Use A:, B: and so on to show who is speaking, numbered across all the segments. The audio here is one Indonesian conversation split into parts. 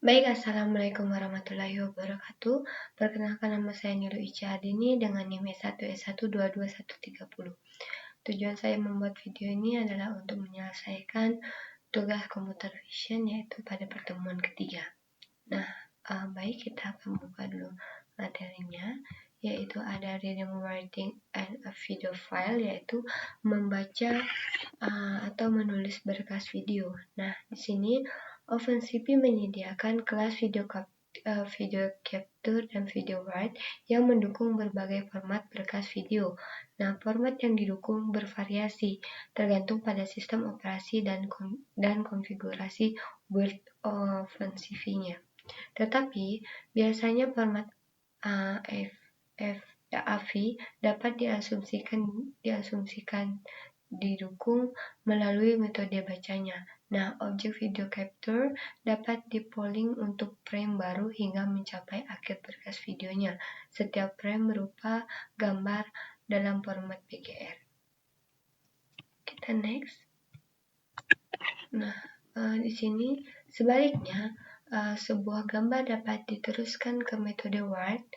A: Baik, Assalamualaikum warahmatullahi wabarakatuh. Perkenalkan, nama saya Nilu Ica Adini dengan NIM S1S1221130. Tujuan saya membuat video ini adalah untuk menyelesaikan tugas computer vision, yaitu pada pertemuan ketiga. Nah, baik, kita akan buka dulu materinya, yaitu ada reading, writing, and a video file, yaitu membaca atau menulis berkas video. Nah, di sini OpenCV menyediakan kelas video capture dan video write yang mendukung berbagai format berkas video. Nah, format yang didukung bervariasi tergantung pada sistem operasi dan konfigurasi Word OpenCV-nya. Tetapi biasanya format AVI dapat diasumsikan didukung melalui metode bacanya. Nah, objek video capture dapat dipolling untuk frame baru hingga mencapai akhir berkas videonya. Setiap frame berupa gambar dalam format PGR. Kita next. Nah, di sini sebaliknya, sebuah gambar dapat diteruskan ke metode write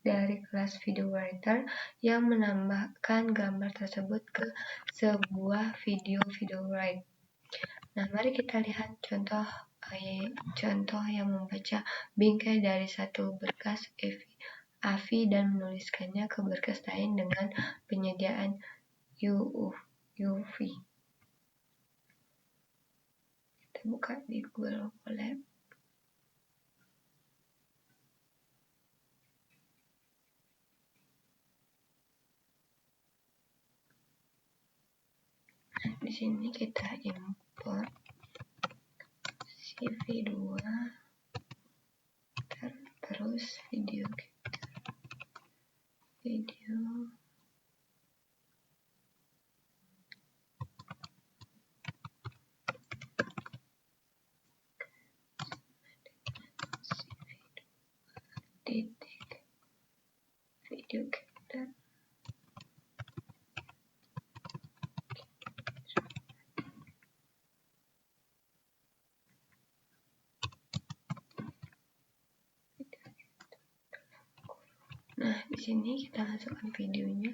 A: dari kelas video writer yang menambahkan gambar tersebut ke sebuah video write. Nah, mari kita lihat contoh yang membaca bingkai dari satu berkas AVI dan menuliskannya ke berkas lain dengan penyediaan UV. Kita buka di Google Colab. Di sini kita import CV2 terus video video capture. Nah, di sini kita masukkan videonya.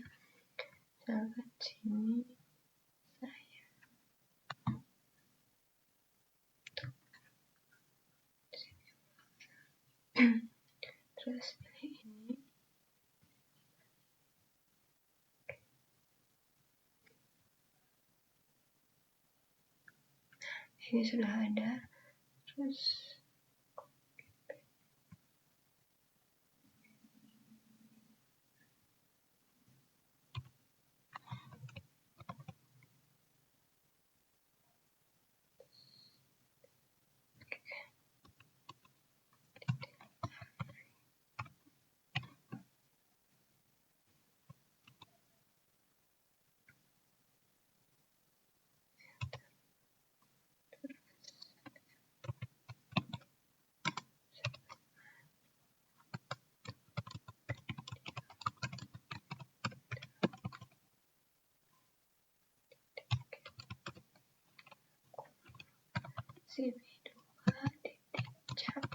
A: Misalkan sini saya terus pilih ini. Ini sudah ada. Terus CV2 cap.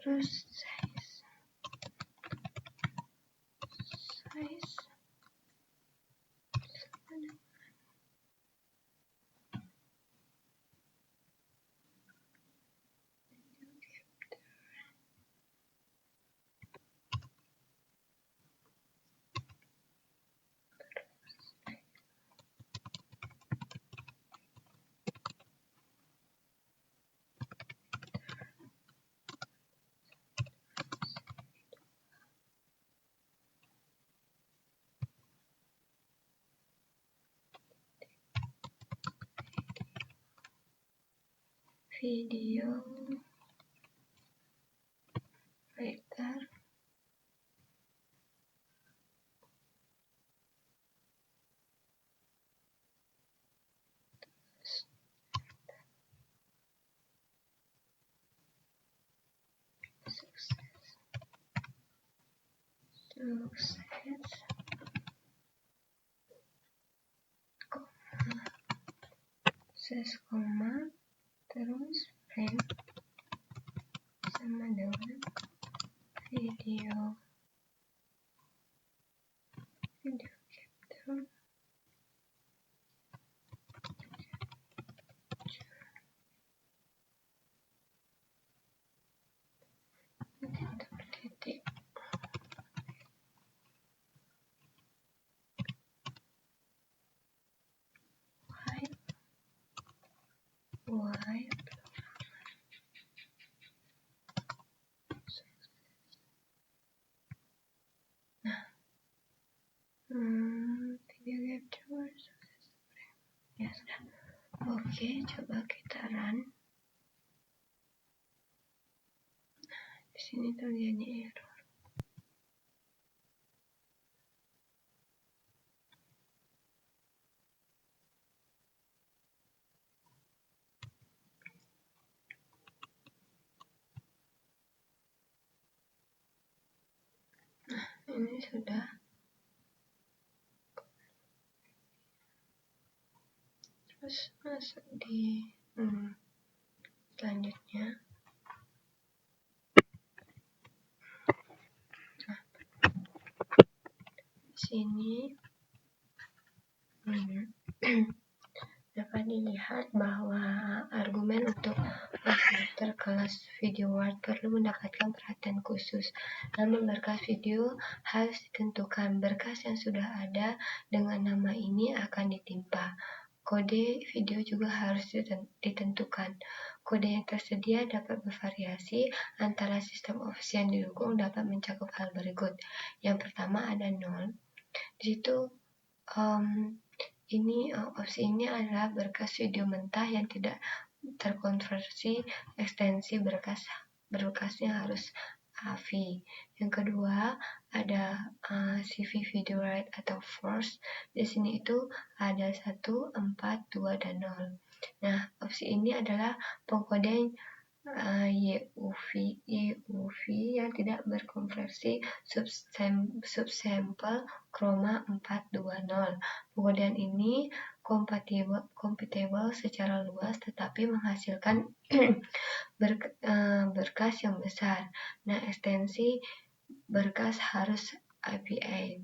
A: Terus size video writer. sukses, koma, terus frame sama dengan video capture titik y video capture ya sudah. Oke, coba kita run. Di sini terjadi error. Ini sudah. Terus masuk di selanjutnya. Nah, sini dapat dilihat bahwa argumen untuk filter kelas video word perlu mendapatkan perhatian khusus. Namun berkas video harus ditentukan. Berkas yang sudah ada dengan nama ini akan ditimpa. Kode video juga harus ditentukan. Kode yang tersedia dapat bervariasi antara sistem opsi yang didukung dapat mencakup hal berikut. Yang pertama ada 0. Di situ opsi ini adalah berkas video mentah yang tidak terkonversi ekstensi berkasnya harus AVI. Yang kedua ada CV video write atau force. Di sini itu ada 1, 4, 2, dan 0. Nah, opsi ini adalah pengkodean YUV yang tidak berkonversi subsample chroma 420. Pengkodean ini kompatibel secara luas tetapi menghasilkan berkas yang besar. Nah, ekstensi berkas harus IPA.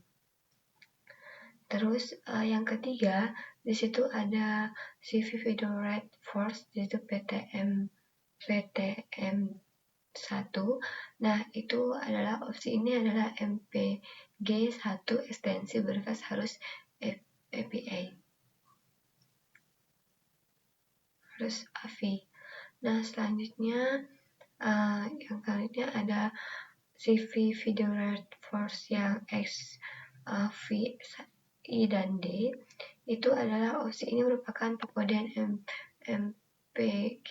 A: Terus yang ketiga, di situ ada CV video write force, yaitu PTM 1. Nah, itu adalah opsi ini adalah MPG 1 ekstensi berkas harus APA. Harus AVI. Nah, selanjutnya yang selanjutnya ada CV video write force yang X, V, I, dan D. Itu adalah opsi ini merupakan pengkodean MPG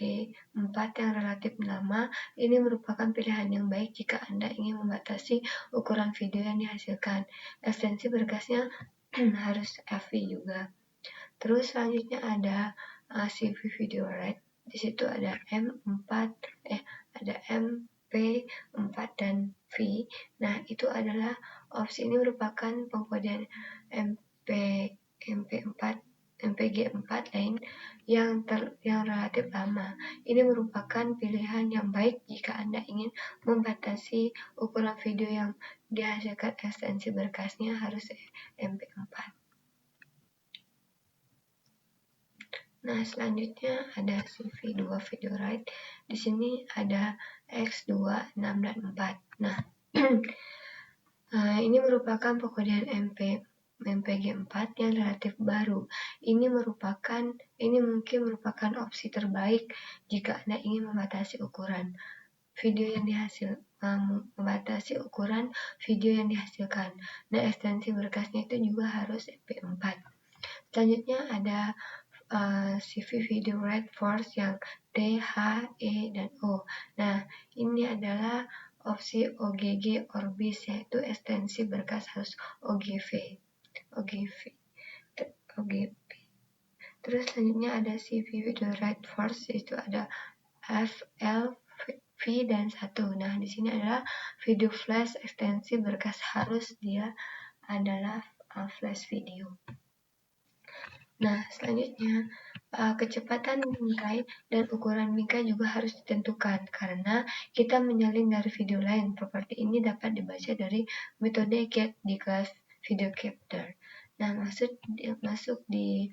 A: 4 yang relatif lama. Ini merupakan pilihan yang baik jika Anda ingin membatasi ukuran video yang dihasilkan. Ekstensi berkasnya harus AVI juga. Terus selanjutnya ada CV video write. Di situ ada ada MP4 dan V. Nah, itu adalah opsi ini merupakan pengkodean MPG4 lain yang relatif lama. Ini merupakan pilihan yang baik jika Anda ingin membatasi ukuran video yang dihasilkan. Ekstensi berkasnya harus MP4. Nah, selanjutnya ada CV2 video write. Di sini ada X2, 6, dan 4. Nah, ini merupakan pengkodean MPG4 yang relatif baru. Ini mungkin merupakan opsi terbaik jika Anda ingin membatasi ukuran video yang dihasilkan. Nah, ekstensi berkasnya itu juga harus MP4. Selanjutnya ada CV video write force yang D, H, E, dan O. Nah, ini adalah opsi OGG Orbis, yaitu ekstensi berkas harus OGV. Terus selanjutnya ada CV video write force, yaitu ada FL, V, dan 1. Nah, di sini adalah video flash ekstensi berkas, harus dia adalah flash video. Nah, selanjutnya kecepatan bingkai dan ukuran bingkai juga harus ditentukan karena kita menyalin dari video lain. Properti ini dapat dibaca dari metode get di kelas video capture. Nah, masuk di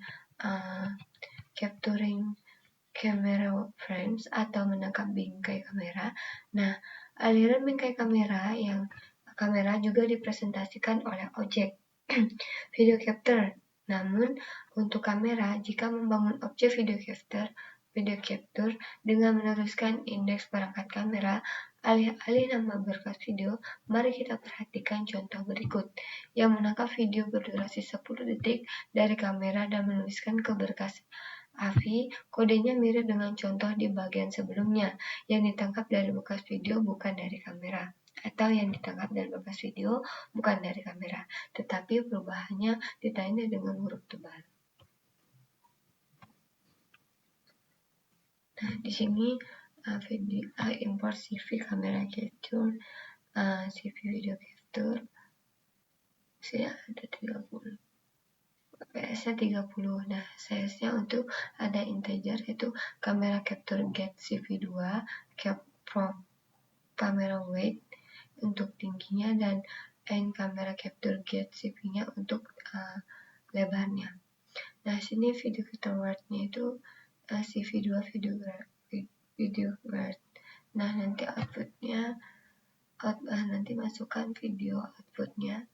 A: capturing camera frames atau menangkap bingkai kamera. Nah, aliran bingkai kamera juga dipresentasikan oleh objek video capture. Namun, untuk kamera, jika membangun objek video capture dengan meneruskan indeks perangkat kamera, alih-alih nama berkas video, mari kita perhatikan contoh berikut, yang menangkap video berdurasi 10 detik dari kamera dan menuliskan ke berkas AVI. Kodenya mirip dengan contoh di bagian sebelumnya, yang ditangkap dari bekas video bukan dari kamera, atau yang ditangkap dari bekas video bukan dari kamera, tetapi perubahannya ditandai dengan huruf tebal. Nah, di sini import CV kamera capture, CV video capture, saya ada 30. PS-nya 30. Nah, size-nya untuk ada integer itu kamera capture get CV2, crop kamera weight untuk tingginya, dan end kamera capture get CV-nya untuk lebarnya. Nah, sini video capture word-nya itu CV2 video word. Nah, nanti outputnya nanti masukkan video outputnya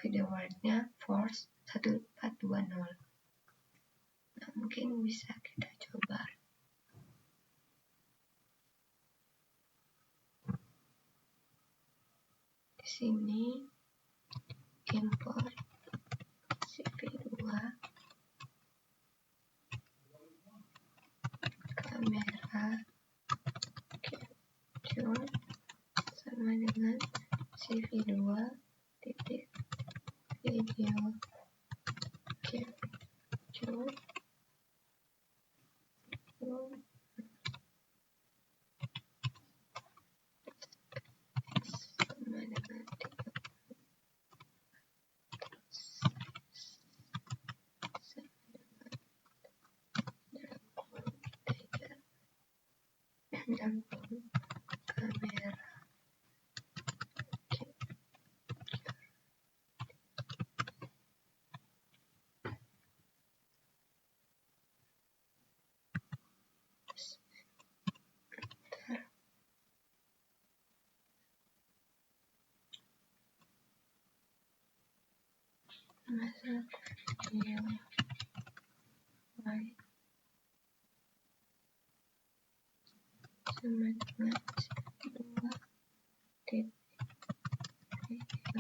A: video word-nya force 1420. Nah, mungkin bisa kita coba. Di sini import CV2 kamera capture sama dengan CV2 titik video capture sama dengan 60 kamera masuk video white sama dengan 2 titik video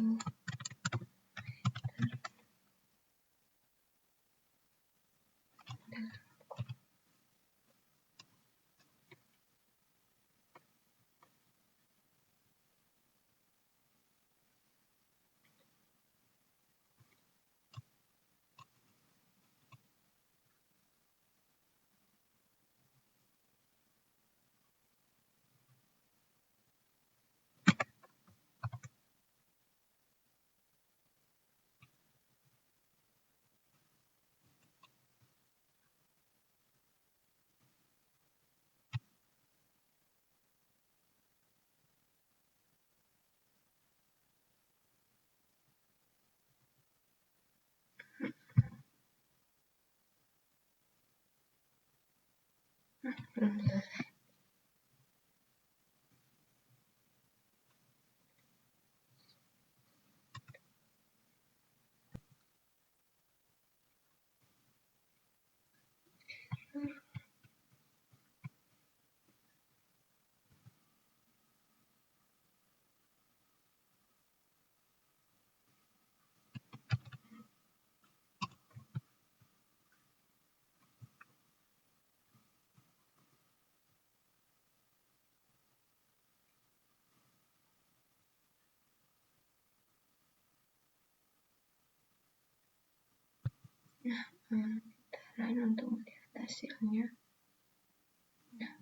A: untuk melihat hasilnya. Nah,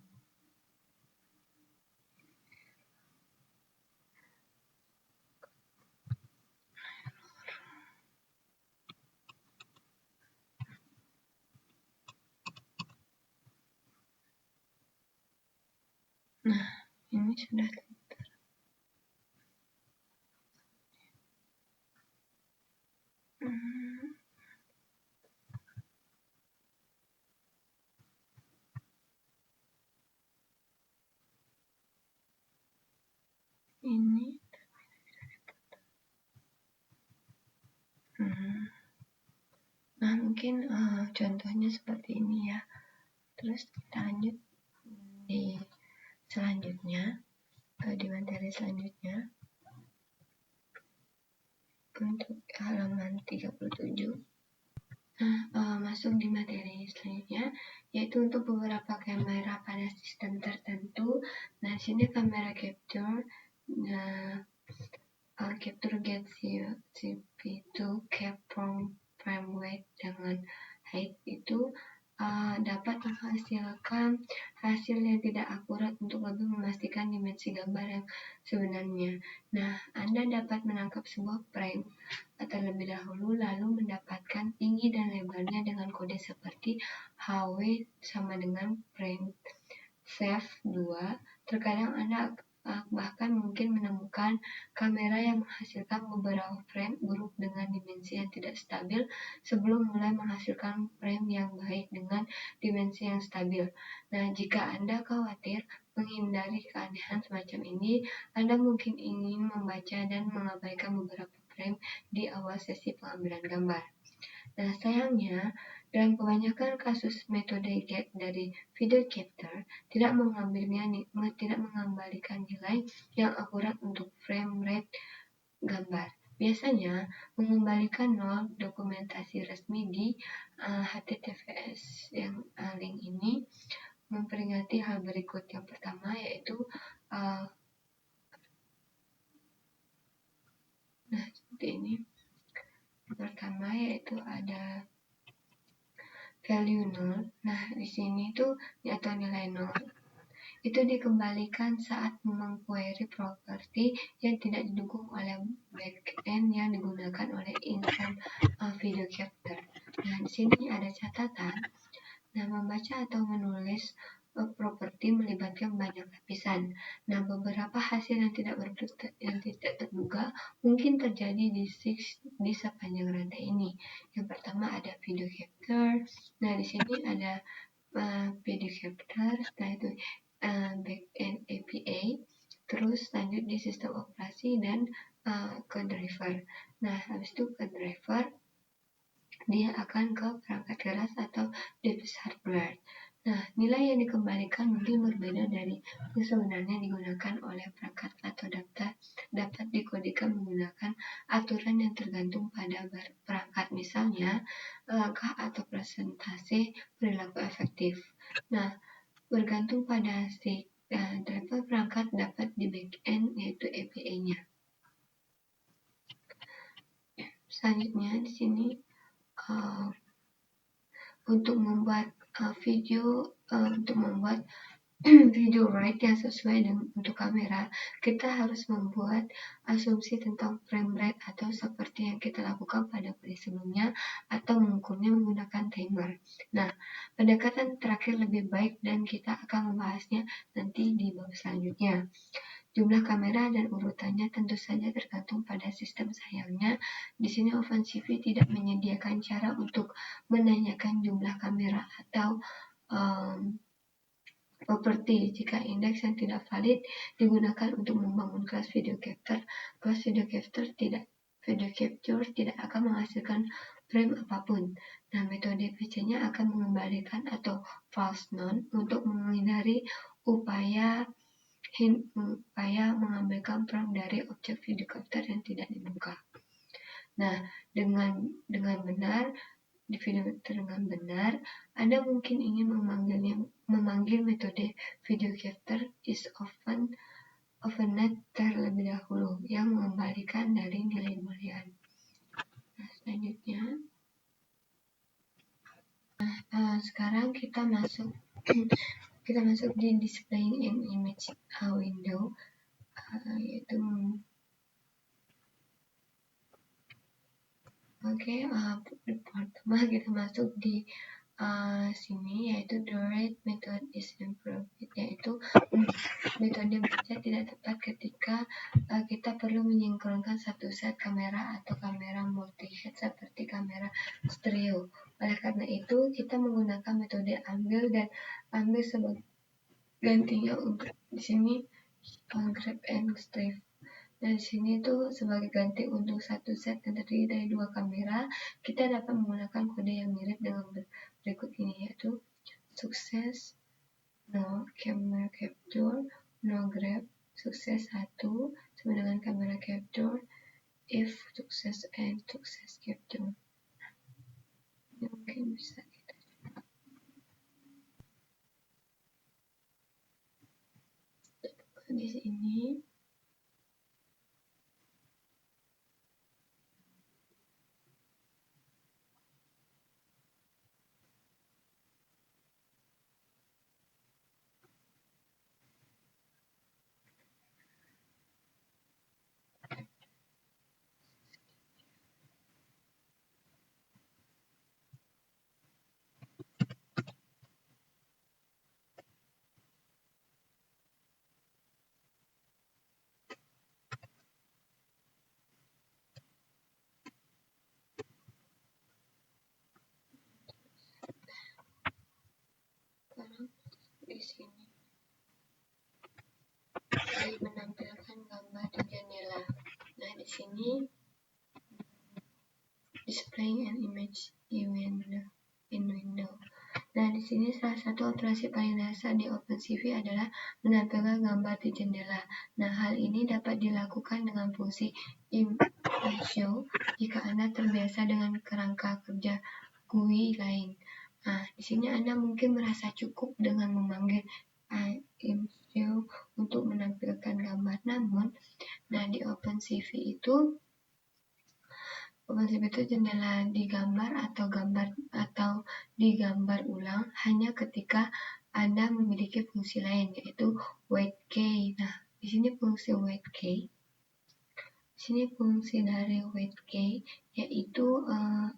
A: Nah, ini sudah ini. Nah, mungkin contohnya seperti ini ya. Terus kita lanjut di selanjutnya, di materi selanjutnya. Untuk halaman 37. Nah, masuk di materi selanjutnya, yaitu untuk beberapa kamera pada sistem tertentu. Nah, sini kamera capture. Nah, capture get CP2 cap from frame weight dengan height itu dapat menghasilkan hasil yang tidak akurat untuk lebih memastikan dimensi gambar yang sebenarnya. Nah, Anda dapat menangkap sebuah frame terlebih dahulu lalu mendapatkan tinggi dan lebarnya dengan kode seperti HW sama dengan frame Save 2. Terkadang Anda bahkan mungkin menemukan kamera yang menghasilkan beberapa frame buruk dengan dimensi yang tidak stabil sebelum mulai menghasilkan frame yang baik dengan dimensi yang stabil. Nah, jika Anda khawatir menghindari keanehan semacam ini, Anda mungkin ingin membaca dan mengabaikan beberapa frame di awal sesi pengambilan gambar. Nah, sayangnya, dalam kebanyakan kasus metode GAG dari video capture tidak mengembalikan nilai yang akurat untuk frame rate gambar. Biasanya, mengembalikan 0 dokumentasi resmi di HTTPS yang link ini memperingati hal berikut. Yang pertama yaitu nah, seperti ini. Yang pertama yaitu ada value 0. Nah, di sini tuh atau nilai 0 itu dikembalikan saat mengquery properti yang tidak didukung oleh backend yang digunakan oleh insan video capture. Nah, di sini ada catatan. Nah, membaca atau menulis properti melibatkan banyak lapisan. Nah, beberapa hasil yang tidak terduga mungkin terjadi di sepanjang rantai ini. Yang pertama ada video capture. Nah, di sini ada video capture, setelah itu backend API, terus lanjut di sistem operasi dan ke driver. Nah, habis itu ke driver dia akan ke perangkat keras atau device hardware. Nah, nilai yang dikembalikan mungkin berbeda dari yang sebenarnya digunakan oleh perangkat atau dapat dikodekan menggunakan aturan yang tergantung pada perangkat, misalnya langkah atau presentasi perilaku efektif. Nah, bergantung pada si driver perangkat dapat di backend yaitu API-nya. Selanjutnya di sini untuk membuat video write yang sesuai dengan untuk kamera, kita harus membuat asumsi tentang frame rate atau seperti yang kita lakukan pada kode sebelumnya atau mengukurnya menggunakan timer. Nah, pendekatan terakhir lebih baik dan kita akan membahasnya nanti di bab selanjutnya. Jumlah kamera dan urutannya tentu saja tergantung pada sistem. Sayangnya, di sini OpenCV tidak menyediakan cara untuk menanyakan jumlah kamera atau properti jika indeks yang tidak valid digunakan untuk membangun kelas video capture. Kelas video capture tidak akan menghasilkan frame apapun. Nah, metode PC-nya akan mengembalikan atau false none untuk menghindari upaya mengambilkan frame dari objek video capture yang tidak dibuka. Nah, dengan benar di video dengan benar, Anda mungkin ingin memanggil metode video capture is oftened terlebih dahulu yang mengembalikan dari nilai boolean. Nah, selanjutnya, sekarang kita masuk di displaying an image window, yaitu pertama kita masuk di sini, yaitu the red method is improved, yaitu metode baca tidak tepat ketika kita perlu menyinkronkan satu set kamera atau kamera multi-head seperti kamera stereo. Oleh karena itu, kita menggunakan metode ambil sebagai gantinya untuk di sini grab and stripe. Dan di sini itu sebagai ganti untuk satu set yang terdiri dari dua kamera, kita dapat menggunakan kode yang mirip dengan berikut ini, yaitu sukses no camera capture no grab, sukses 1 sama dengan kamera capture, if sukses and sukses capture. Ini mungkin bisa kita coba di sini. Sekarang di sini menampilkan gambar di jendela. Nah, di sini displaying an image in window. Nah, di sini salah satu operasi paling dasar di OpenCV adalah menampilkan gambar di jendela. Nah, hal ini dapat dilakukan dengan fungsi image show jika Anda terbiasa dengan kerangka kerja GUI lain. Nah, di sini Anda mungkin merasa cukup dengan memanggil image show untuk menampilkan gambar. Namun, di OpenCV itu jendela digambar atau digambar ulang hanya ketika Anda memiliki fungsi lain, yaitu wait key. Nah, di sini fungsi wait key. Di sini fungsi dari wait key yaitu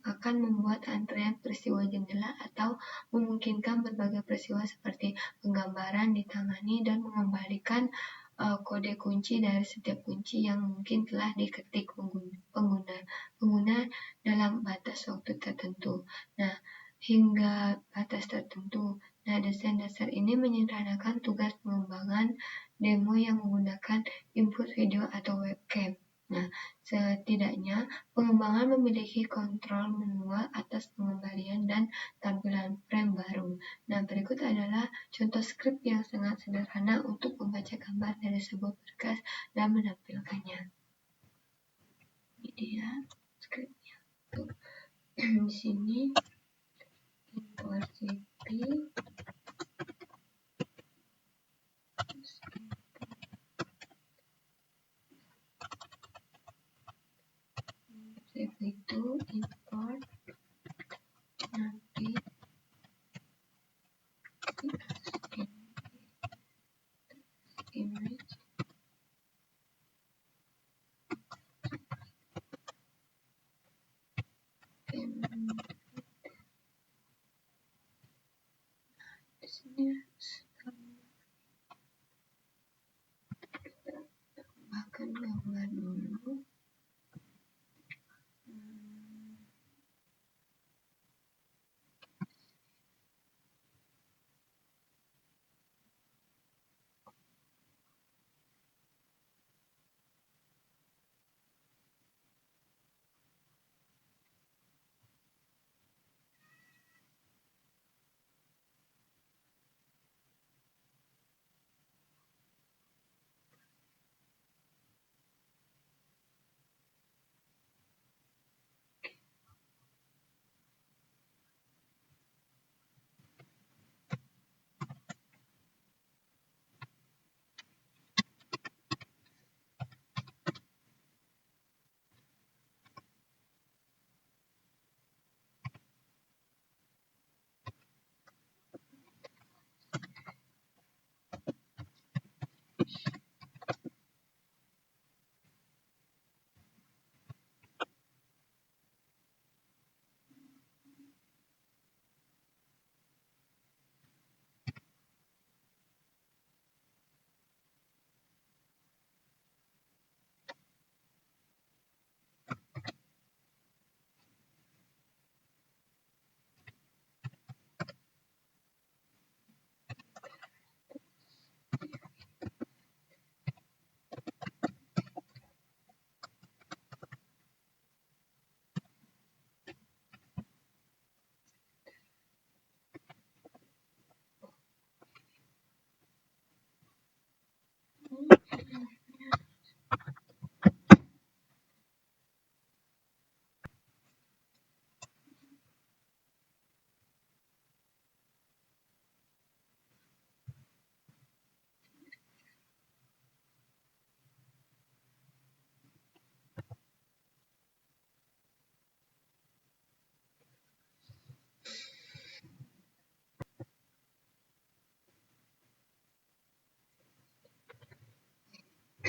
A: akan membuat antrean peristiwa jendela atau memungkinkan berbagai peristiwa seperti penggambaran ditangani dan mengembalikan kode kunci dari setiap kunci yang mungkin telah diketik pengguna dalam batas waktu tertentu. Nah, hingga batas tertentu. Nah, desain dasar ini menyederhanakan tugas pengembangan demo yang menggunakan input video atau webcam. Nah, setidaknya pengembangan memiliki kontrol manual atas pengembalian dan tampilan frame baru. Nah, berikut adalah contoh skrip yang sangat sederhana untuk membaca gambar dari sebuah berkas dan menampilkannya. Ini dia skripnya. Di sini import CP, itu import nanti image di sini bahkan gambar dulu.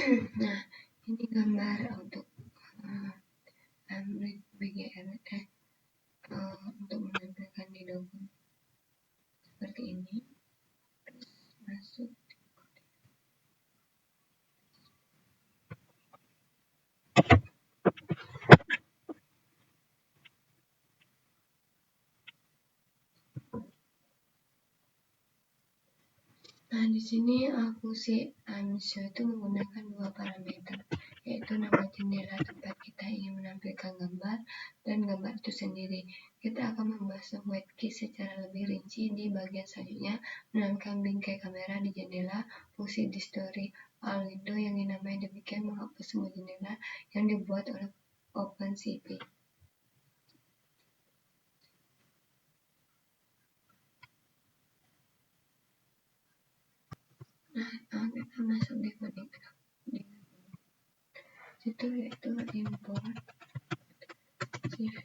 A: Nah, ini gambar untuk Android BGR untuk menampilkan di logo seperti ini. Terus masuk. Nah, di sini fungsi Amsio itu menggunakan dua parameter, yaitu nama jendela tempat kita ingin menampilkan gambar dan gambar itu sendiri. Kita akan membahas WebKit secara lebih rinci di bagian selanjutnya, menampilkan bingkai kamera di jendela, fungsi di story all window yang dinamai demikian menghapus semua jendela yang dibuat oleh OpenCV. Nah, kita masuk di situ, yaitu import CV.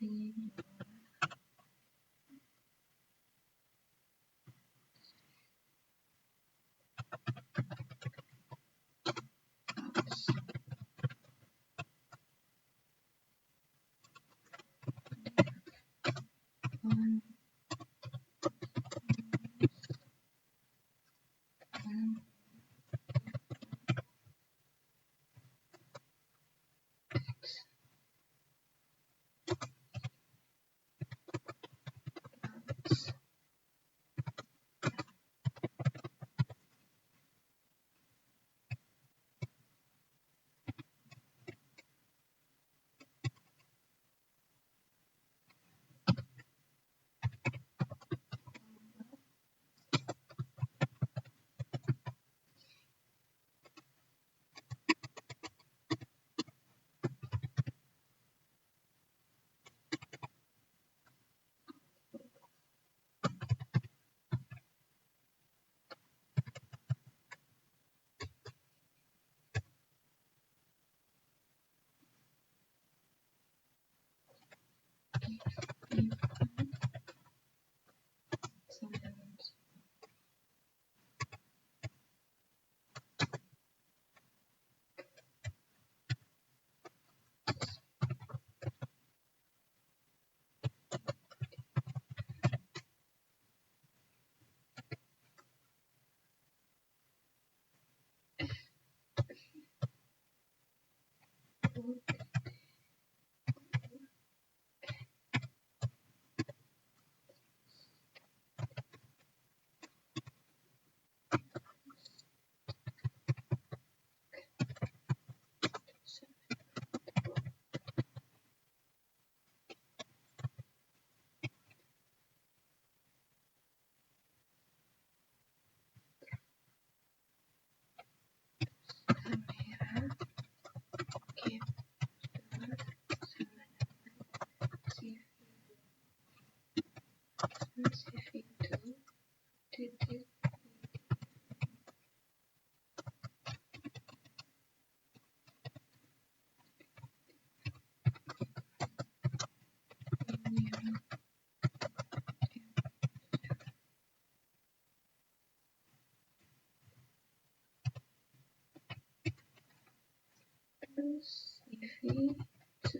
A: CV to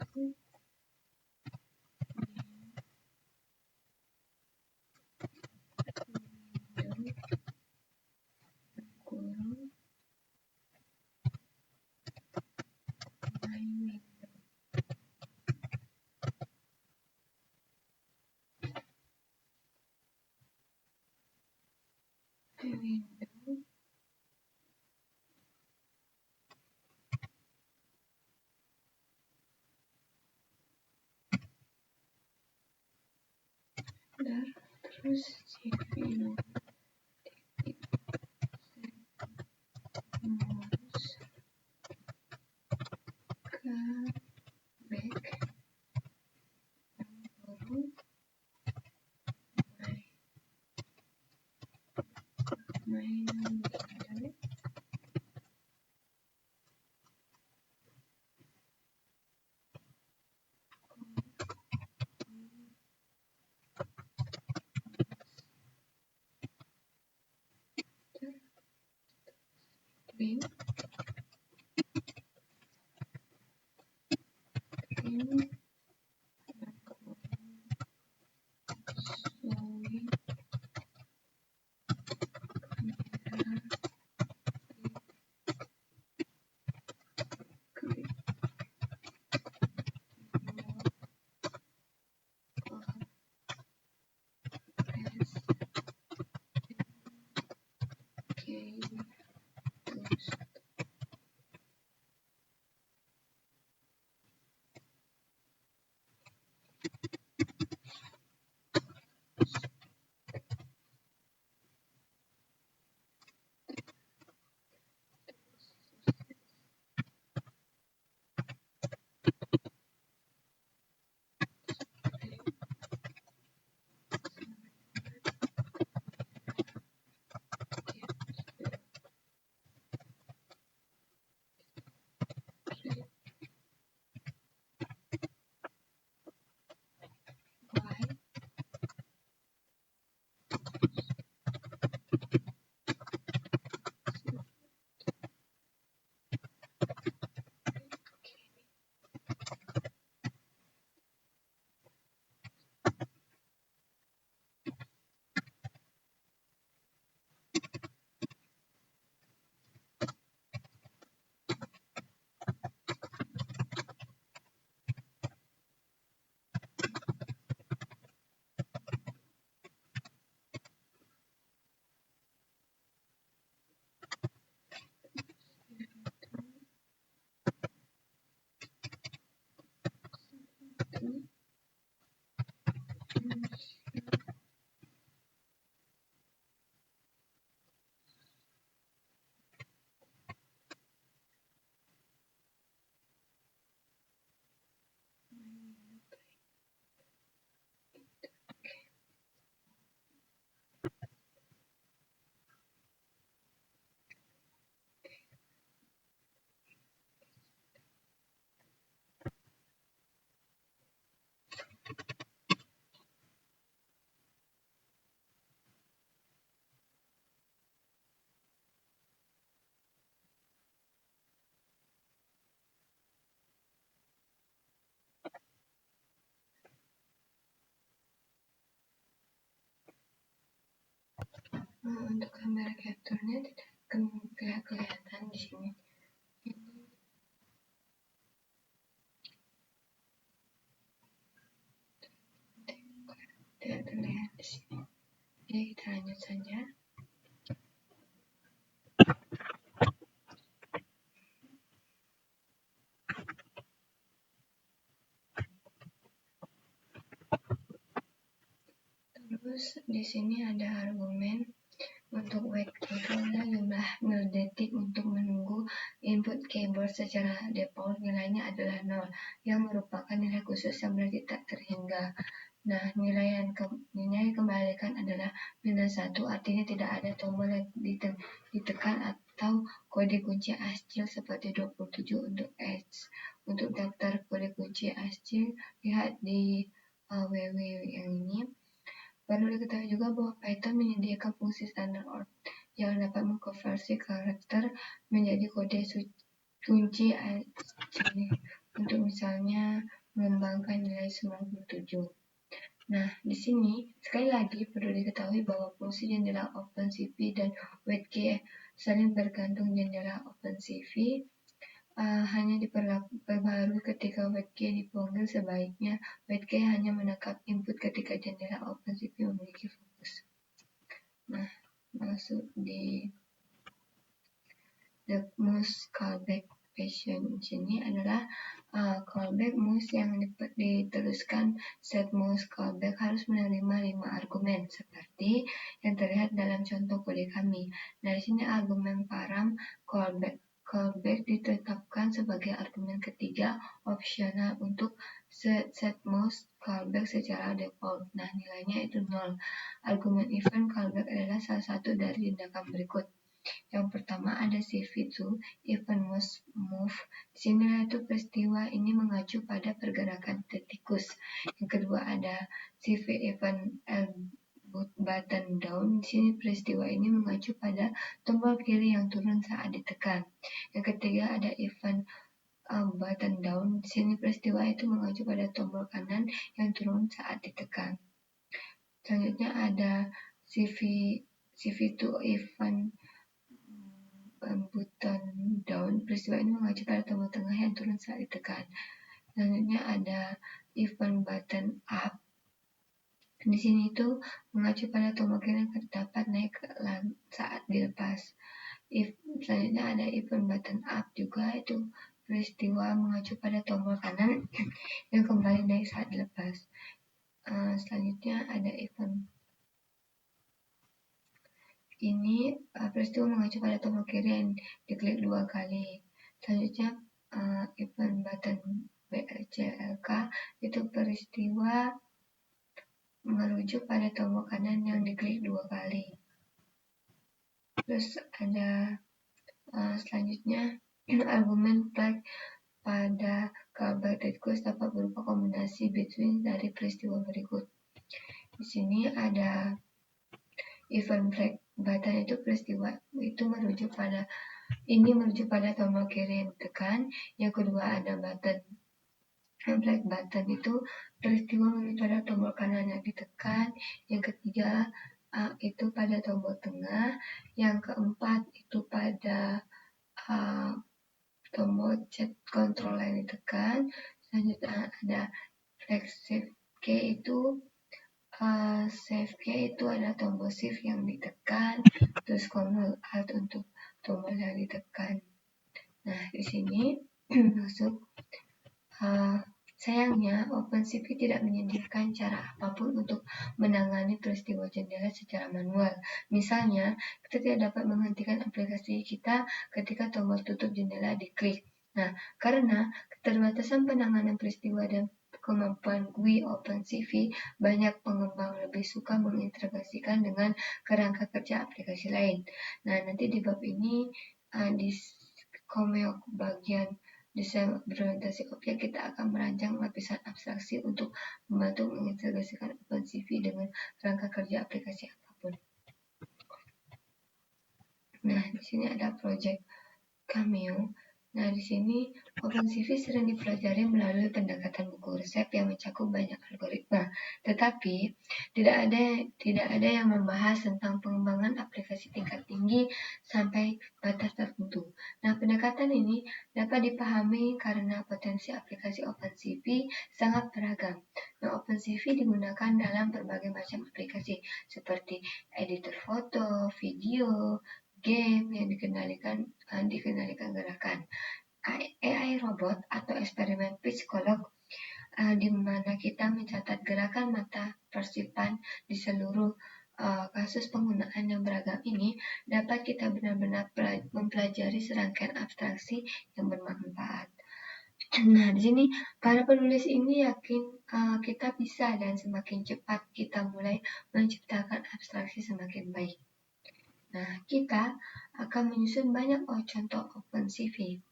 A: kurung my window dar terus CV mouse ke back kurung my window green Untuk gambar capture-nya tidak kelihatan di sini. Tidak terlihat di sini. Jadi kita lanjut saja. Terus di sini ada argumen untuk wait itu adalah jumlah nil detik untuk menunggu input keyboard secara default nilainya adalah 0 yang merupakan nilai khusus yang berarti tak terhingga. Nah, nilai yang kembalikan adalah -1, artinya tidak ada tombol yang ditekan atau kode kunci ASCII seperti 27 untuk X. Untuk daftar kode kunci ASCII, lihat di www yang ini. Perlu diketahui juga bahwa Python menyediakan fungsi standar out yang dapat mengkonversi karakter menjadi kode kunci ASCII untuk misalnya mengembangkan nilai 97. Nah, di sini sekali lagi perlu diketahui bahwa fungsi jendela OpenCV dan WaitKey saling bergantung. Jendela OpenCV hanya diperbarui ketika WaitKey dipanggil. Sebaiknya WaitKey hanya menangkap input ketika jendela OpenCV memiliki fokus. Nah, masuk di the most callback fashion sini adalah callback most yang diteruskan set most callback harus menerima 5 argumen seperti yang terlihat dalam contoh kode kami. Dari sini argumen param callback ditetapkan sebagai argumen ketiga opsional untuk set most callback secara default. Nah, nilainya itu 0. Argumen event callback adalah salah satu dari tindakan berikut. Yang pertama ada CV2, event most move. Di sini itu peristiwa ini mengacu pada pergerakan tikus. Yang kedua ada CV event button down. Di sini peristiwa ini mengacu pada tombol kiri yang turun saat ditekan. Yang ketiga ada event button down. Di sini peristiwa itu mengacu pada tombol kanan yang turun saat ditekan. Selanjutnya ada CV2 event button down. Peristiwa ini mengacu pada tombol tengah yang turun saat ditekan. Selanjutnya ada event button up. Di sini itu mengacu pada tombol kiri yang terdapat naik saat dilepas. Selanjutnya ada event button up juga, itu peristiwa mengacu pada tombol kanan yang kembali naik saat dilepas. Selanjutnya ada event ini peristiwa mengacu pada tombol kiri yang diklik 2 kali. Selanjutnya event button BCLK itu peristiwa merujuk pada tombol kanan yang diklik 2 kali. Terus ada selanjutnya argumen flag pada callback request dapat berupa kombinasi between dari peristiwa berikut. Di sini ada event flag button itu peristiwa itu merujuk pada tombol kiri yang ditekan. Yang kedua ada button flag button itu peristiwa merujuk pada tombol kanan yang ditekan. Yang ketiga itu pada tombol tengah. Yang keempat itu pada tombol chat control yang ditekan. Selanjutnya ada flag save key itu save key itu ada tombol shift yang ditekan, terus tombol alt untuk tombol yang ditekan. Nah, di sini masuk sayangnya OpenCV tidak menyediakan cara apapun untuk menangani peristiwa jendela secara manual. Misalnya, kita tidak dapat menghentikan aplikasi kita ketika tombol tutup jendela diklik. Nah, karena keterbatasan penanganan peristiwa dan kemampuan GUI OpenCV, banyak pengembang lebih suka mengintegrasikan dengan kerangka kerja aplikasi lain. Nah, nanti di bab ini di Komeo bagian desain berorientasi objek, kita akan merancang lapisan abstraksi untuk membantu mengintegrasikan OpenCV dengan kerangka kerja aplikasi apapun. Nah, di sini ada project Cameo. Nah, di sini OpenCV sering dipelajari melalui pendekatan buku resep yang mencakup banyak algoritma. Tetapi tidak ada yang membahas tentang pengembangan aplikasi tingkat tinggi sampai batas tertentu. Nah, pendekatan ini dapat dipahami karena potensi aplikasi OpenCV sangat beragam. Nah, OpenCV digunakan dalam berbagai macam aplikasi seperti editor foto, video, game yang dikendalikan gerakan, AI robot atau eksperimen psikolog di mana kita mencatat gerakan mata persipan di seluruh kasus penggunaan yang beragam ini, dapat kita benar-benar mempelajari serangkaian abstraksi yang bermanfaat. Nah, di sini para penulis ini yakin kita bisa dan semakin cepat kita mulai menciptakan abstraksi semakin baik. Nah, kita akan menyusun banyak contoh OpenCV.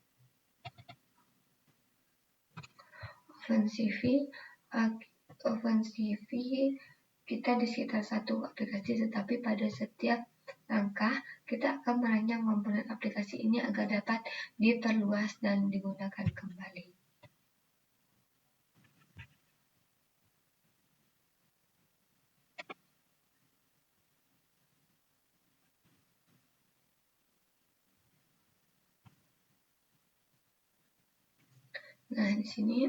A: OpenCV kita di sekitar satu aplikasi, tetapi pada setiap langkah kita akan merancang komponen aplikasi ini agar dapat diperluas dan digunakan kembali. Nah, di sini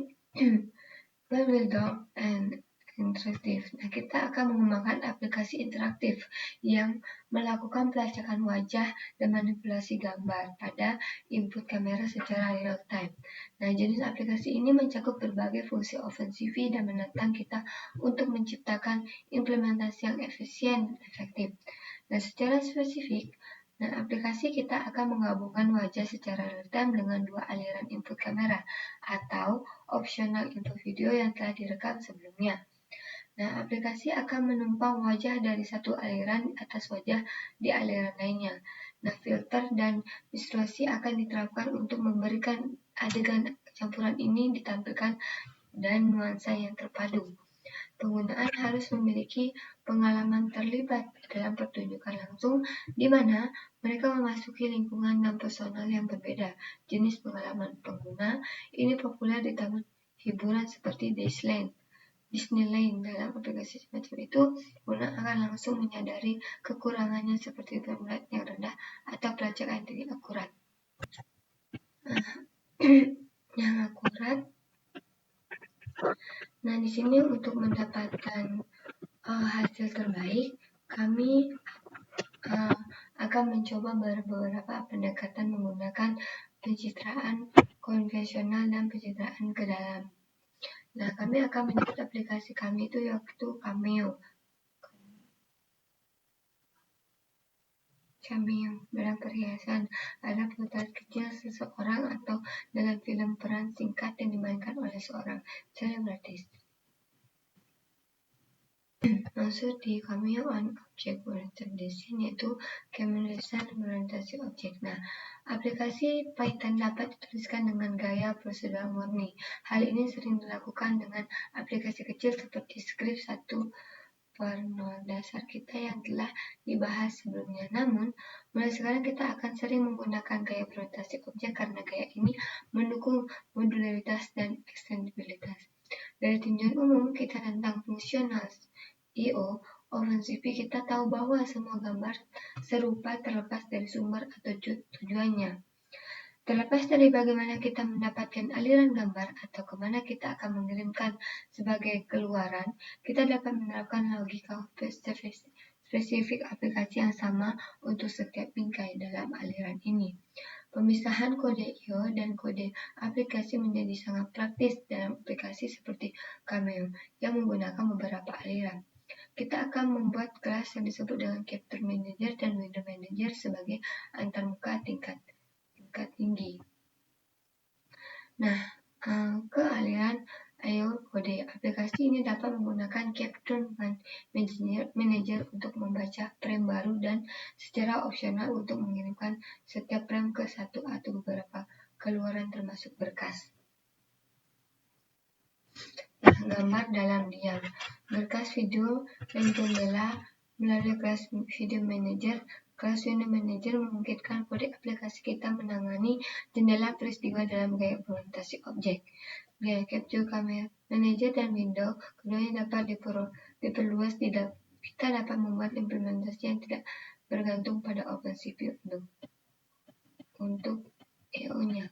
A: Build and interaktif. Nah, kita akan mengembangkan aplikasi interaktif yang melakukan pelacakan wajah dan manipulasi gambar pada input kamera secara real time. Nah, jenis aplikasi ini mencakup berbagai fungsi OpenCV dan menantang kita untuk menciptakan implementasi yang efisien dan efektif. Nah, secara spesifik, aplikasi kita akan menggabungkan wajah secara real-time dengan 2 aliran input kamera atau optional input video yang telah direkam sebelumnya. Nah, aplikasi akan menumpang wajah dari satu aliran atas wajah di aliran lainnya. Nah, filter dan distorsi akan diterapkan untuk memberikan adegan campuran ini ditampilkan dan nuansa yang terpadu. Penggunaan harus memiliki pengalaman terlibat dalam pertunjukan langsung, di mana mereka memasuki lingkungan dan personal yang berbeda. Jenis pengalaman pengguna ini populer di taman hiburan seperti Disneyland. Dalam aplikasi semacam itu, pengguna akan langsung menyadari kekurangannya seperti frame rate yang rendah atau pelacakan yang tidak akurat. Yang akurat. Nah, di sini untuk mendapatkan hasil terbaik, kami akan mencoba beberapa pendekatan menggunakan pencitraan konvensional dan pencitraan ke dalam. Nah, kami akan menyebut aplikasi kami itu yaitu Cameo. Cameo, barang perhiasan, ada potret kecil seseorang atau dalam film peran singkat yang dimainkan oleh seorang selebritis. Maksud di Cameo on Object Oriented Design yaitu Cameo Design orientasi objek. Nah, aplikasi Python dapat dituliskan dengan gaya prosedural murni. Hal ini sering dilakukan dengan aplikasi kecil seperti script 1/0 dasar kita yang telah dibahas sebelumnya. Namun, mulai sekarang kita akan sering menggunakan gaya orientasi objek karena gaya ini mendukung modularitas dan ekstensibilitas. Dari tinjauan umum kita tentang fungsional I/O OpenCV, kita tahu bahwa semua gambar serupa terlepas dari sumber atau tujuannya. Terlepas dari bagaimana kita mendapatkan aliran gambar atau kemana kita akan mengirimkan sebagai keluaran, kita dapat menerapkan logika spesifik aplikasi yang sama untuk setiap bingkai dalam aliran ini. Pemisahan kode I/O dan kode aplikasi menjadi sangat praktis dalam aplikasi seperti Cameo yang menggunakan beberapa aliran. Kita akan membuat kelas yang disebut dengan Capture Manager dan Window Manager sebagai antarmuka tingkat tinggi. Nah, ke aliran I/O kode. Aplikasi ini dapat menggunakan Capture Manager untuk membaca frame baru dan secara opsional untuk mengirimkan setiap frame ke satu atau beberapa keluaran termasuk berkas. Nah, gambar dalam diam. Berkas video dan jendela melalui kelas Video Manager. Kelas Window Manager memungkinkan kode aplikasi kita menangani jendela peristiwa dalam gaya orientasi objek. Gaya Capture Camera Manager dan Window keduanya dapat diperluas. Kita dapat membuat implementasi yang tidak bergantung pada OpenCV untuk I/O-nya.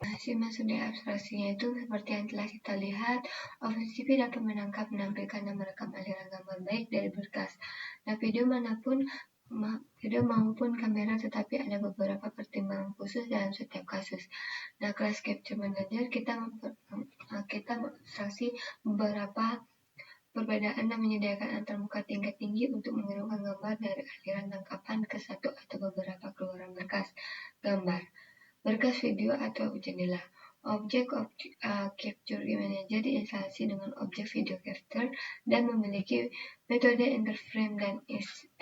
A: Hasil masuk dari abstraksinya itu seperti yang telah kita lihat, OpenCV dapat menangkap, menampilkan, dan merekam aliran gambar baik dari berkas. Nah, video maupun kamera, tetapi ada beberapa pertimbangan khusus dalam setiap kasus. Nah, kelas Capture Manager kita mengabstraksi beberapa perbedaan dan menyediakan antarmuka tingkat tinggi untuk mengirimkan gambar dari aliran tangkapan ke satu atau beberapa keluaran berkas gambar. Berkas video atau jendela. Objek Capture Manager diinstalasi dengan objek video capture dan memiliki metode interframe dan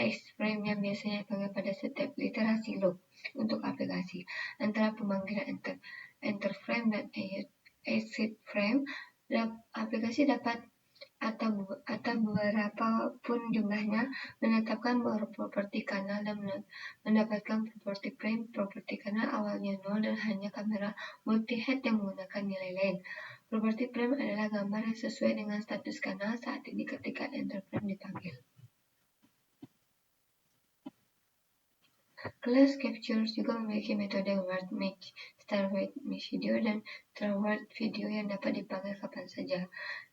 A: exframe yang biasanya dipakai pada setiap literasi loop untuk aplikasi. Antara pemanggilan interframe dan exit frame, aplikasi dapat atau berapa pun jumlahnya menetapkan properti kanal dan mendapatkan properti frame. Properti kanal awalnya 0 dan hanya kamera multi-head yang menggunakan nilai lain. Properti frame adalah gambar yang sesuai dengan status kanal saat ini ketika interframe dipanggil. Kelas Capture juga memiliki metode Word Match, Start Video, dan Forward Video yang dapat dipanggil kapan saja.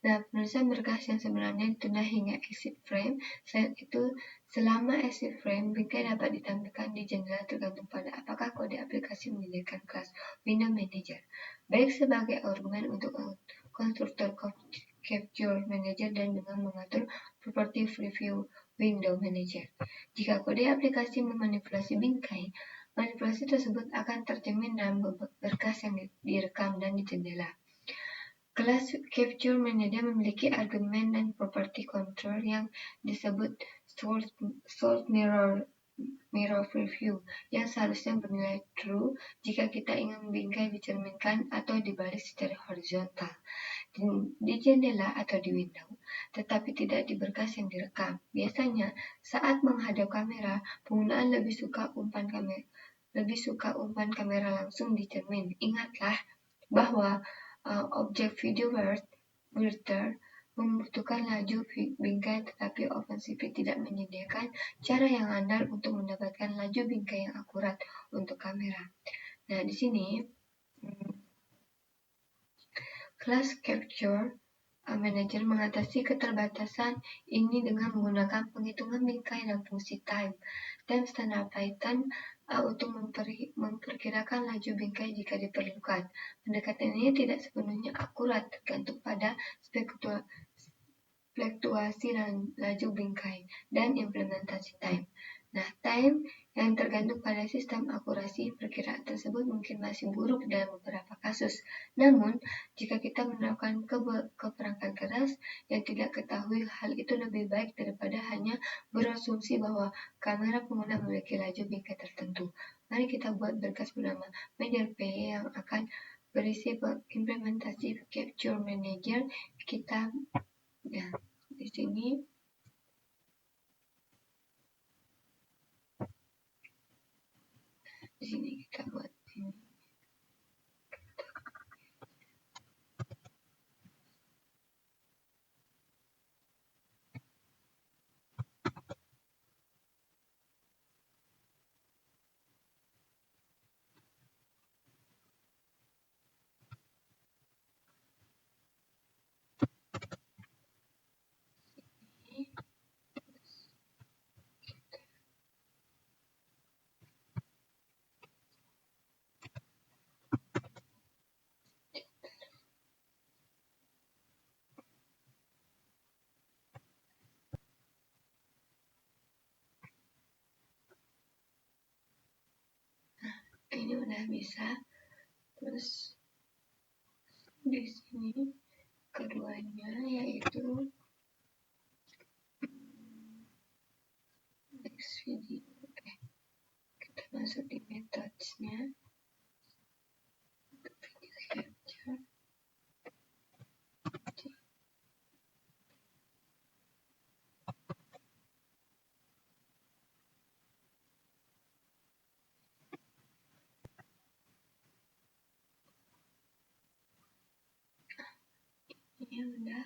A: Nah, penulisan berkas yang sebenarnya ditunda hingga exit frame. Selain itu, selama exit frame, bingkai dapat ditampilkan di jendela tergantung pada apakah kode aplikasi menyediakan kelas Window Manager, baik sebagai argumen untuk konstruktor Capture Manager dan dengan mengatur properti preview Window Manager. Jika kode aplikasi memanipulasi bingkai, manipulasi tersebut akan tercermin dalam berkas yang direkam dan di jendela. Kelas Capture Manager memiliki argumen dan properti control yang disebut source mirror preview yang seharusnya bernilai true jika kita ingin bingkai dicerminkan atau dibalik secara horizontal di jendela atau di window, tetapi tidak di berkas yang direkam. Biasanya, saat menghadap kamera, penggunaan lebih suka umpan kamera langsung dicermin. Ingatlah bahwa objek video Writer membutuhkan laju bingkai, tetapi OpenCV tidak menyediakan cara yang andal untuk mendapatkan laju bingkai yang akurat untuk kamera. Nah, di sini kelas Capture manajer mengatasi keterbatasan ini dengan menggunakan penghitungan bingkai dan fungsi time. Dan standar Python untuk memperkirakan laju bingkai jika diperlukan. Pendekatan ini tidak sepenuhnya akurat, tergantung pada fluktuasi laju bingkai dan implementasi time. Nah, time yang tergantung pada sistem akurasi perkiraan tersebut mungkin masih buruk dalam beberapa kasus. Namun, jika kita menerapkan keperangkat keras yang tidak ketahui, hal itu lebih baik daripada hanya berasumsi bahwa kamera pengguna memiliki laju bingkai tertentu. Mari kita buat berkas bernama MediaPy yang akan berisi implementasi Capture Manager. Kita di sini kita buat ini. Ini udah bisa. Terus di sini keduanya yaitu next video. Kita masuk di methods-nya. Video capture. Ini udah.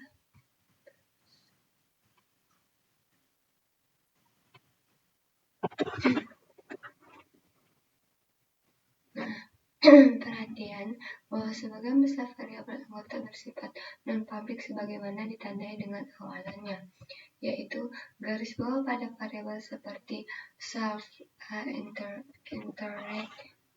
A: Perhatian bahwa sebagian besar variabel anggota bersifat non-public sebagaimana ditandai dengan awalannya, yaitu garis bawah pada variabel seperti self, internet,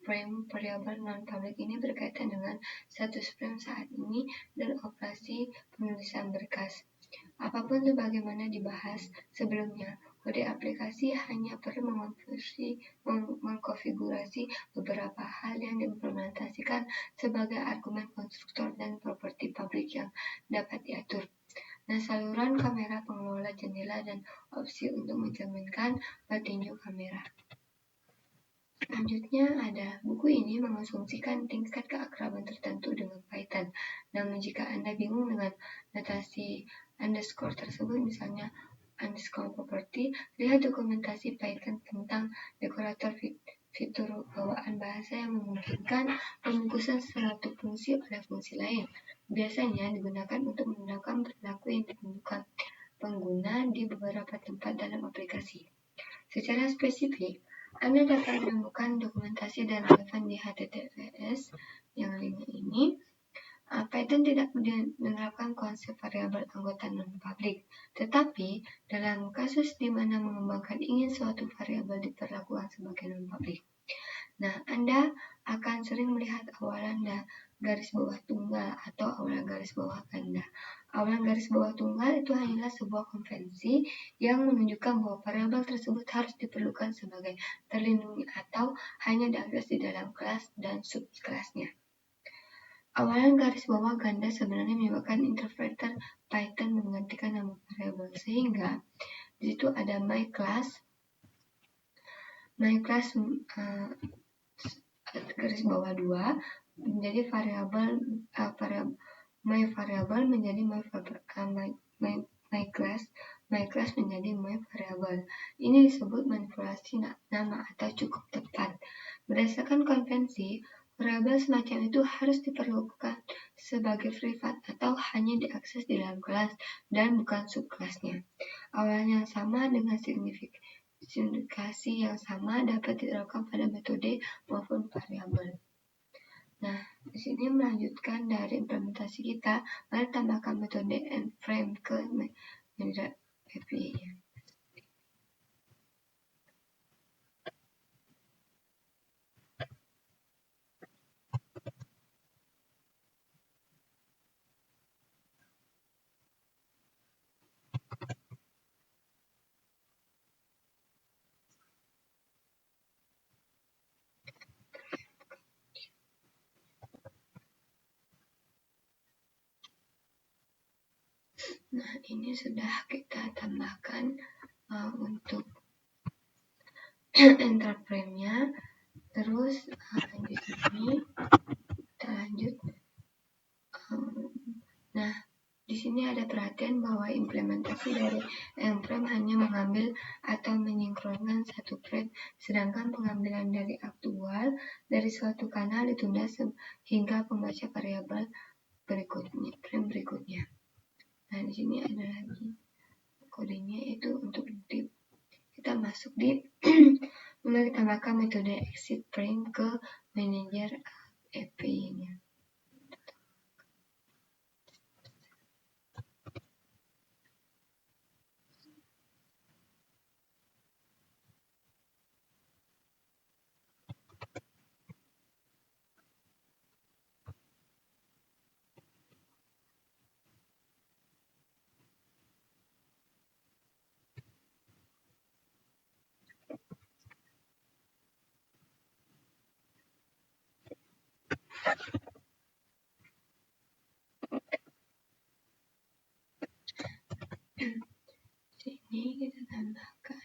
A: frame. Variabel non-public ini berkaitan dengan status frame saat ini dan operasi penulisan berkas. Apapun sebagaimana dibahas sebelumnya, kode aplikasi hanya perlu mengkonfigurasi beberapa hal yang diimplementasikan sebagai argumen konstruktor dan properti publik yang dapat diatur. Nah, saluran kamera, pengelola jendela, dan opsi untuk mencerminkan petinju kamera. Selanjutnya ada buku ini mengasumsikan tingkat keakraban tertentu dengan Python. Namun jika Anda bingung dengan notasi underscore tersebut, misalnya underscore property, lihat dokumentasi Python tentang dekorator fitur bawaan bahasa yang memungkinkan pembungkusan suatu fungsi oleh fungsi lain. Biasanya digunakan untuk menandakan perilaku yang ditentukan pengguna di beberapa tempat dalam aplikasi. Secara spesifik, Anda dapat menemukan dokumentasi dan relevan di https yang linknya ini. Python tidak menerapkan konsep variabel anggota non-public, tetapi dalam kasus di mana mengembangkan ingin suatu variabel diperlakukan sebagai non-public. Nah, Anda akan sering melihat awalan garis bawah tunggal atau awalan garis bawah ganda. Awalan garis bawah tunggal itu hanyalah sebuah konvensi yang menunjukkan bahwa variabel tersebut harus diperlukan sebagai terlindungi atau hanya diakses di dalam kelas dan subkelasnya. Awalan garis bawah ganda sebenarnya menyebabkan interpreter Python menggantikan nama variabel, sehingga di situ ada my class garis bawah 2 menjadi variabel my variabel menjadi my class menjadi my variabel. Ini disebut manipulasi nama atau cukup tepat. Berdasarkan konvensi, variabel semacam itu harus diperlakukan sebagai privat atau hanya diakses di dalam kelas dan bukan subkelasnya. Awalnya sama dengan signifikasi yang sama dapat diterapkan pada metode maupun variabel. Nah, di sini melanjutkan dari implementasi kita, mari tambahkan metode endframe ke manager API-nya. Nah, ini sudah kita tambahkan untuk enter frame-nya. Terus di sini kita lanjut. Nah, di sini ada perhatian bahwa implementasi dari endframe hanya mengambil atau menyinkronkan satu frame, sedangkan pengambilan dari aktual dari suatu kanal ditunda hingga pembaca variabel berikutnya, frame berikutnya. Nah, di sini ada lagi kodenya, itu untuk div. Kita masuk div, mulai tambahkan metode exit frame ke manager API-nya. Sini kita tambahkan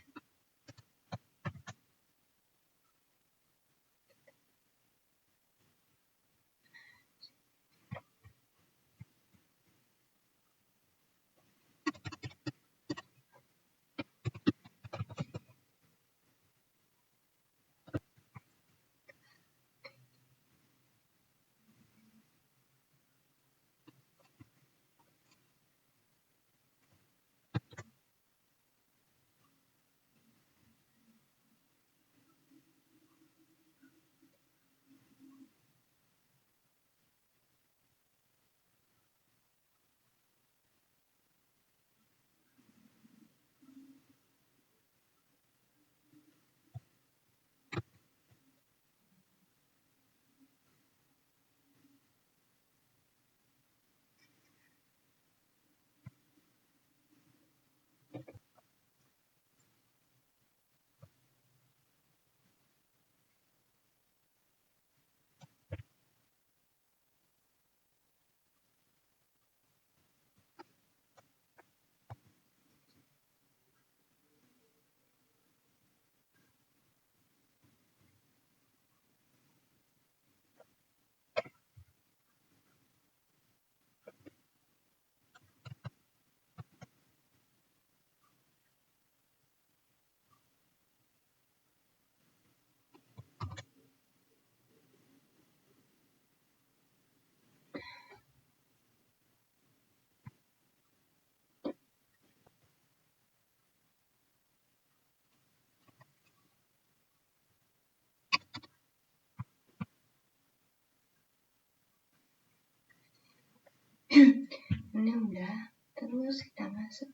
A: ini udah. Terus kita masuk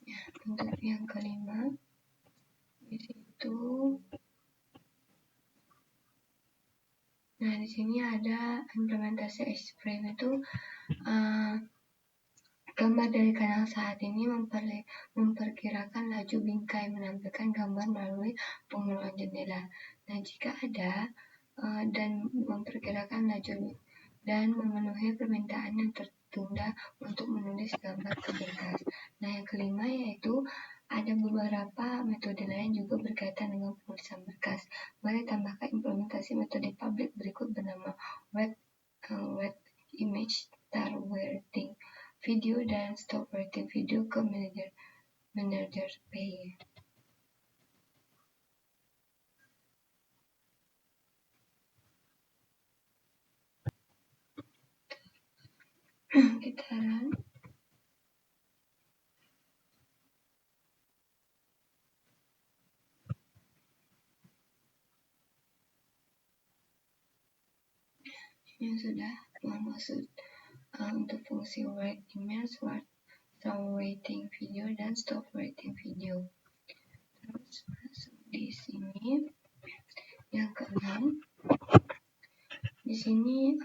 A: ya, untuk yang kelima di situ. Nah, di sini ada implementasi X-Frame itu gambar dari kanal saat ini memperkirakan laju bingkai menampilkan gambar melalui pengeluaran jendela. Nah, jika ada dan memperkirakan laju dan memenuhi permintaan yang tertunda untuk menulis gambar ke berkas. Nah, yang kelima yaitu ada beberapa metode lain juga berkaitan dengan penulisan berkas. Mari tambahkan implementasi metode public berikut bernama wet image star wording video dan stop writing video ke manager pay. Kita run. Ini sudah masuk untuk fungsi write image, start writing video, dan stop writing video. Terus masuk di sini yang keenam. Di sini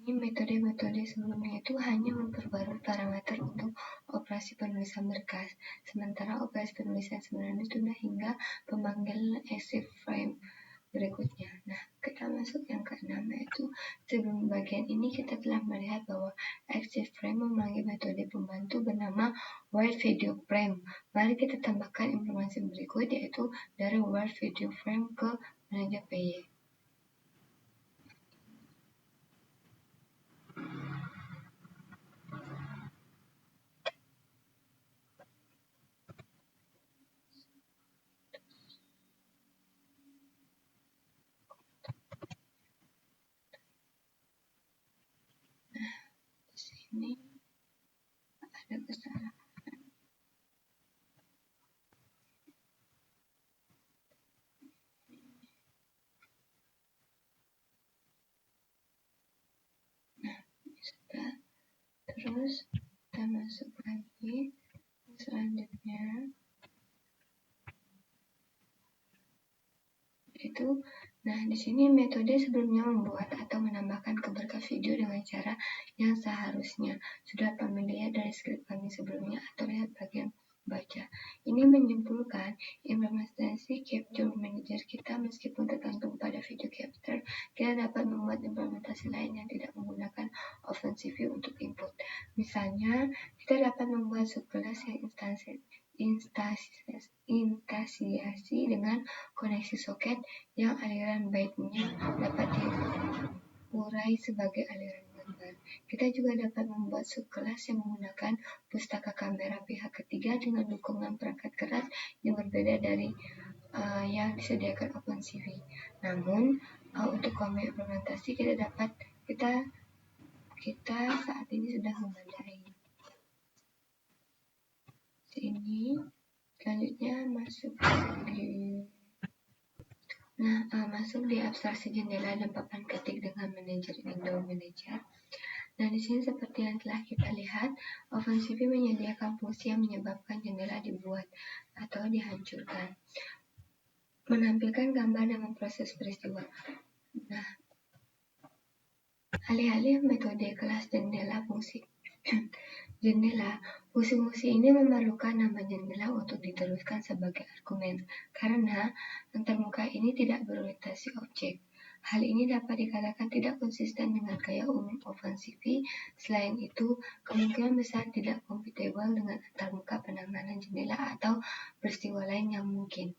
A: metode-metode sebelumnya itu hanya memperbarui parameter untuk operasi penulisan berkas, sementara operasi penulisan sebenarnya sudah hingga pemanggilan exit frame berikutnya. Nah, kita masuk yang keenam, yaitu sebelum bagian ini kita telah melihat bahwa exit frame memanggil metode pembantu bernama write video frame. Mari kita tambahkan informasi berikut, yaitu dari write video frame ke manajer PY. Ini ada kesalahan. Nah, sudah. Terus kita masuk lagi selanjutnya itu. Nah, di sini metode sebelumnya membuat atau menambahkan ke berkas video dengan cara yang seharusnya sudah familiar dari skrip kami sebelumnya, atau lihat bagian baca. Ini menyimpulkan implementasi Capture Manager kita meskipun tergantung pada video capture, kita dapat membuat implementasi lain yang tidak menggunakan OpenCV untuk input. Misalnya, kita dapat membuat subkelas yang instansiasi dengan koneksi soket yang aliran byte-nya dapat diurai sebagai aliran gambar. Kita juga dapat membuat subkelas yang menggunakan pustaka kamera pihak ketiga dengan dukungan perangkat keras yang berbeda dari yang disediakan OpenCV. Namun, untuk komik implementasi kita saat ini sudah memadai. Sini selanjutnya masuk di abstraksi jendela dan papan ketik dengan manajer window manager. Nah, di sini seperti yang telah kita lihat, OpenCV menyediakan fungsi yang menyebabkan jendela dibuat atau dihancurkan, menampilkan gambar dan memproses peristiwa. Nah, alih-alih metode kelas jendela fungsi jendela, fungsi-fungsi ini memerlukan nama jendela untuk diteruskan sebagai argumen, karena antarmuka ini tidak berorientasi objek. Hal ini dapat dikatakan tidak konsisten dengan gaya umum OpenCV. Selain itu, kemungkinan besar tidak kompatibel dengan antarmuka penanganan jendela atau peristiwa lain yang mungkin.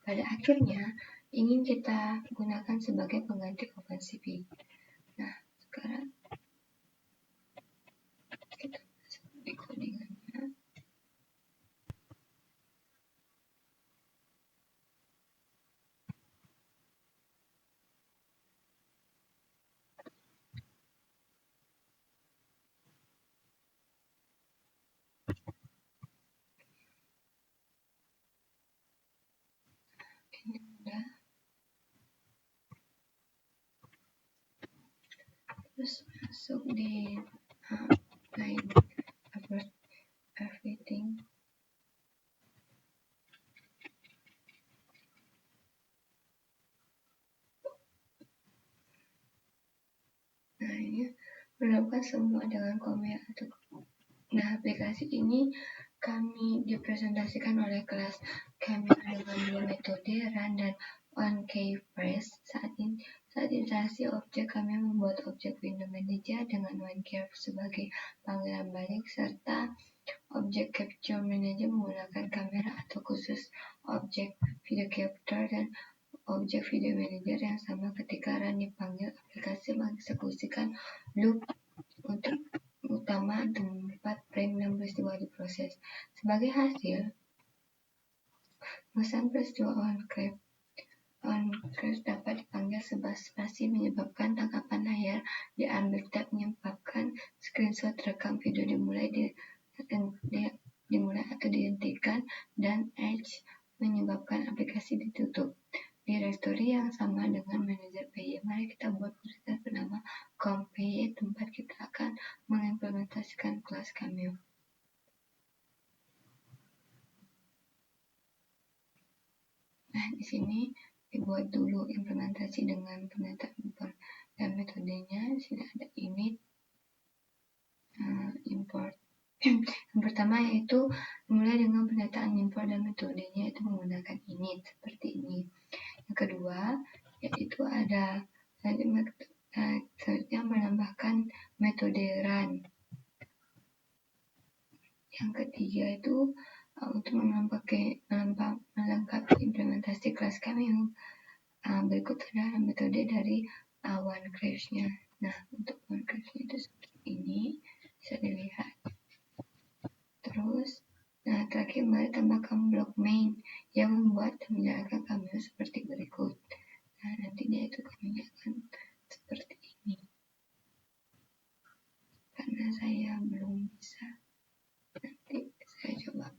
A: Pada akhirnya, ingin kita gunakan sebagai pengganti OpenCV. Nah, sekarang kita masuk di codingannya. Ini udah. Terus masuk di line about everything. Nah, ini menambahkan semua dengan komen atau. Nah, aplikasi ini kami dipresentasikan oleh kelas kami dengan dua metode run dan onKeyFresh. Saat instalasi objek, kami membuat objek window manager dengan onKey sebagai panggilan balik, serta objek capture manager menggunakan kamera atau khusus objek video capture, dan objek video manager yang sama ketika run dipanggil. Aplikasi mengeksekusikan loop untuk utama tempat frame dan peristiwa diproses. Sebagai hasil, pesan peristiwa OnCraft dapat dipanggil sebuah spasi menyebabkan tangkapan layar diambil tab menyebabkan screenshot rekam video dimulai atau dihentikan, dan edge menyebabkan aplikasi ditutup. directory yang sama dengan manager PY. Mari kita buat folder bernama com.py, tempat kita akan mengimplementasikan kelas Cameo. Nah, di sini dibuat dulu implementasi dengan penataan import dan metodenya. Di sini ada init, import. Yang pertama yaitu mulai dengan penataan import dan metodenya itu menggunakan init seperti ini. Yang kedua yaitu ada selanjutnya menambahkan metode run. Yang ketiga itu untuk melengkapi implementasi kelas Cameo. Berikut adalah metode dari OneCraves-nya. Nah, untuk OneCraves-nya itu seperti ini, bisa dilihat. Terus, nah terakhir mari tambahkan blok main yang membuat dan menjalankan Cameo seperti berikut. Nah, nantinya itu Cameo akan seperti ini. Karena saya belum bisa, nanti saya coba.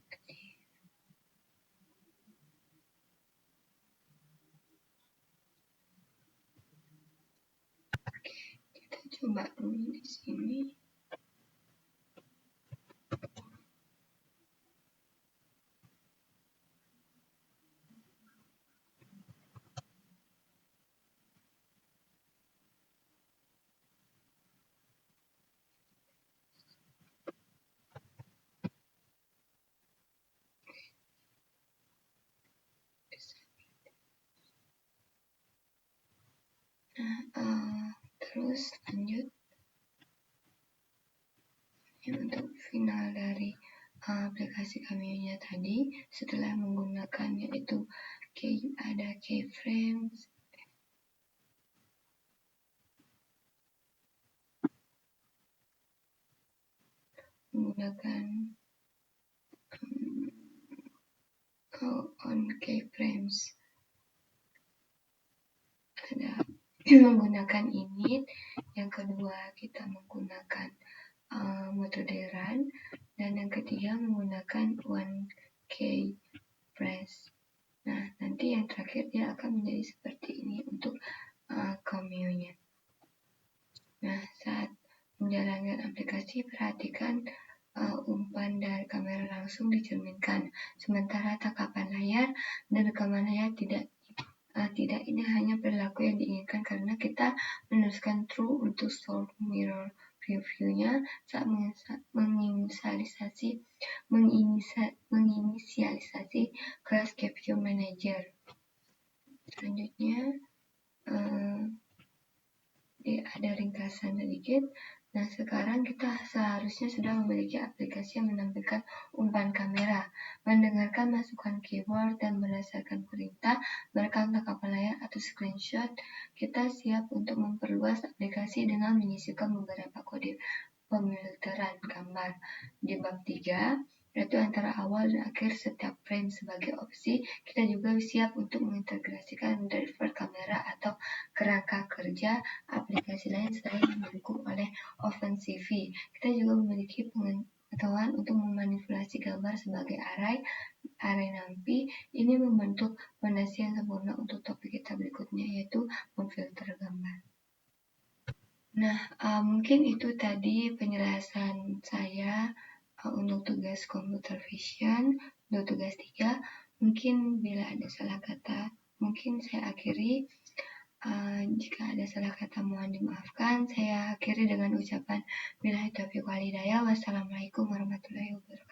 A: Oke, kita coba dulu di sini. Terus lanjut untuk final dari aplikasi Cameo-nya tadi, setelah menggunakan yaitu ada keyframes, menggunakan on keyframes, ada menggunakan init. Yang kedua kita menggunakan metode run, dan yang ketiga menggunakan one keyframes. Nah, nanti yang terakhir dia akan menjadi seperti ini untuk Cameo-nya. Nah, saat menjalankan aplikasi, perhatikan umpan dari kamera langsung dicerminkan, sementara tangkapan layar dan rekaman layar tidak. Ini hanya perilaku yang diinginkan karena kita menuliskan true untuk source mirror preview-nya saat menginisialisasi kelas Capture Manager. Selanjutnya ada ringkasan sedikit. Nah, sekarang kita seharusnya sudah memiliki aplikasi yang menampilkan umpan kamera, mendengarkan masukan keyboard, dan berdasarkan perintah merekam tangkapan layar atau screenshot. Kita siap untuk memperluas aplikasi dengan menyisipkan beberapa kode pemilteran gambar. Di bab 3, yaitu antara awal dan akhir setiap frame sebagai opsi, kita juga siap untuk mengintegrasikan driver kamera atau kerangka kerja aplikasi lain selain yang didukung oleh OpenCV. Kita juga memiliki pengetahuan untuk memanipulasi gambar sebagai array NumPy. Ini membentuk fondasi yang sempurna untuk topik kita berikutnya, yaitu memfilter gambar. Nah, mungkin itu tadi penjelasan saya untuk tugas computer vision, untuk tugas 3. Mungkin bila ada salah kata, mungkin saya akhiri. Jika ada salah kata mohon dimaafkan. Saya akhiri dengan ucapan billahi taufiq wal hidayah. Wassalamualaikum warahmatullahi wabarakatuh.